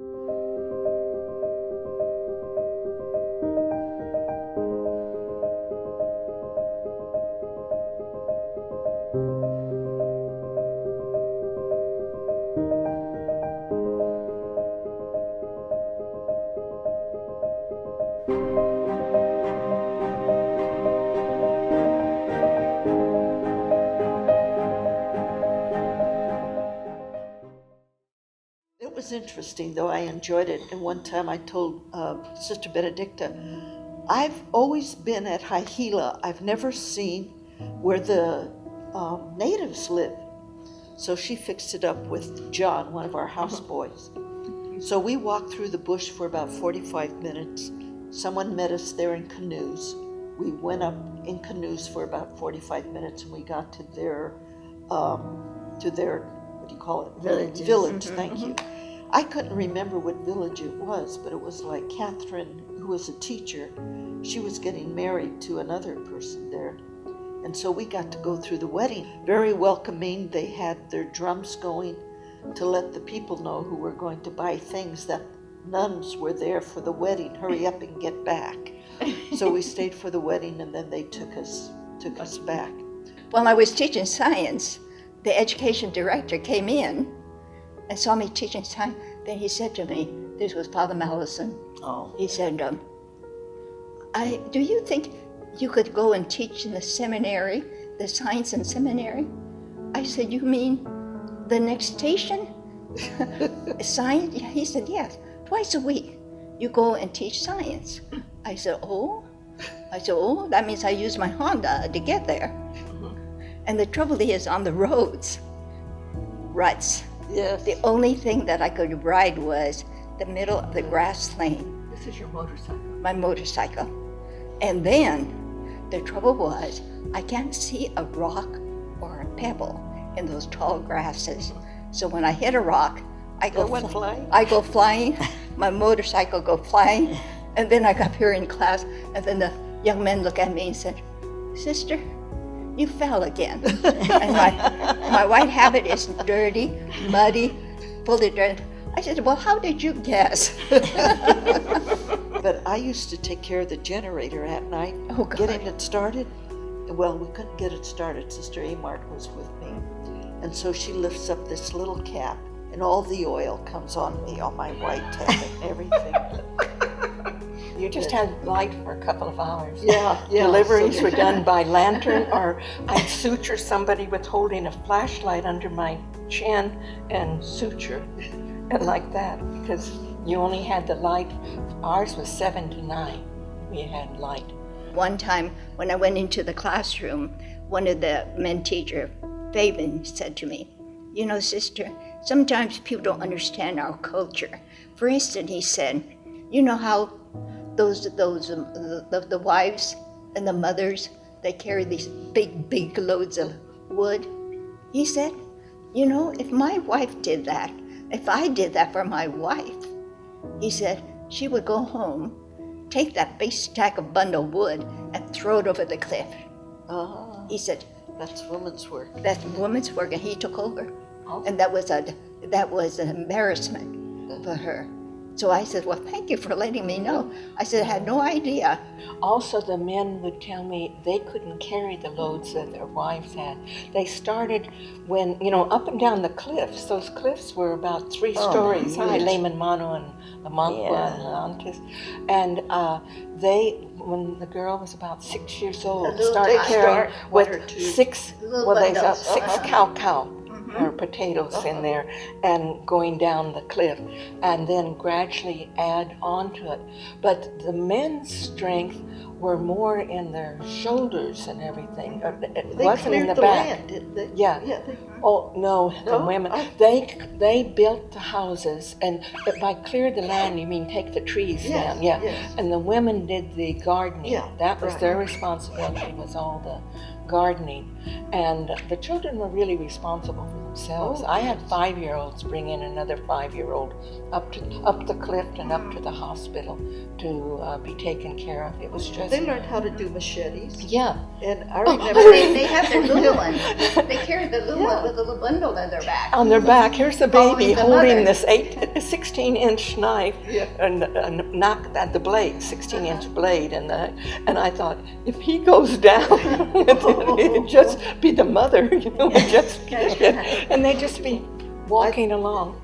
It was interesting, though. I enjoyed it. And one time I told Sister Benedicta, I've always been at Haihila. I've never seen where the natives live. So she fixed it up with John, one of our houseboys. So we walked through the bush for about 45 minutes. Someone met us there in canoes. We went up in canoes for about 45 minutes, and we got to their what do you call it? Villages. Village, thank you. I couldn't remember what village it was, but it was like Catherine, who was a teacher, she was getting married to another person there. And so we got to go through the wedding. Very welcoming. They had their drums going to let the people know who were going to buy things that nuns were there for the wedding. Hurry up and get back. So we stayed for the wedding, and then they took us back. While I was teaching science, the education director came in and saw me teaching science. Then he said to me, this was Father Mallison. Oh. He said, do you think you could go and teach in the seminary, the science and seminary? I said, you mean the next station? Science? He said, yes, twice a week. You go and teach science. I said, oh, that means I use my Honda to get there. And the trouble is, on the roads, ruts. Yes. The only thing that I could ride was the middle of the grass lane. This is your motorcycle? My motorcycle. And then the trouble was, I can't see a rock or a pebble in those tall grasses. So when I hit a rock, I go flying. My motorcycle go flying. And then I got here in class, and then the young men look at me and said, "Sister, you fell again." And my white habit is dirty, muddy, full of dirt. I said, "Well, how did you guess?" But I used to take care of the generator at night, getting it started. Well, we couldn't get it started. Sister Amart was with me. And so she lifts up this little cap, and all the oil comes on me, on my white tab and everything. You just had light for a couple of hours. Yeah. Deliveries were done by lantern, or I'd suture somebody with holding a flashlight under my chin and suture, and like that, because you only had the light. Ours was 7 to 9. We had light. One time when I went into the classroom, one of the men teacher, Fabian, said to me, "You know, sister, sometimes people don't understand our culture." For instance, he said, "You know how the wives and the mothers, they carry these big loads of wood?" He said, "You know, if my wife did that, if I did that for my wife," he said, "she would go home, take that big stack of bundle of wood and throw it over the cliff." He said, That's woman's work. "That's woman's work," and he took over. And that was an embarrassment for her. So I said, "Well, thank you for letting me know." I said, "I had no idea." Also, the men would tell me they couldn't carry the loads that their wives had. They started when, up and down the cliffs. Those cliffs were about 3 stories high, Lehman Mano and La Manqua and Lantis. And when the girl was about 6 years old, started carrying with 6 cow or potatoes in there, and going down the cliff, and then gradually add on to it. But the men's strength were more in their shoulders and everything. It wasn't in the back. Land, didn't they? Yeah. Oh no, the women. They built the houses, and by clear the land, you mean take the trees down. Yeah. Yes. And the women did the gardening. Yeah, that was their responsibility. Was all the gardening, and the children were really responsible for themselves. Oh, I had yes. 5-year-olds bring in another 5-year-old up the cliff and up to the hospital to be taken care of. It was just They learned how to do machetes. yeah. And I Oh, remember They have their little one. They carry the little one with a little bundle on their back. On their back, here's the baby Following the holding mother. this 16-inch knife Yeah. and knocked at the blade, 16-inch blade, and I thought, if he goes down, it'd just be the mother, just and they'd just be walking along.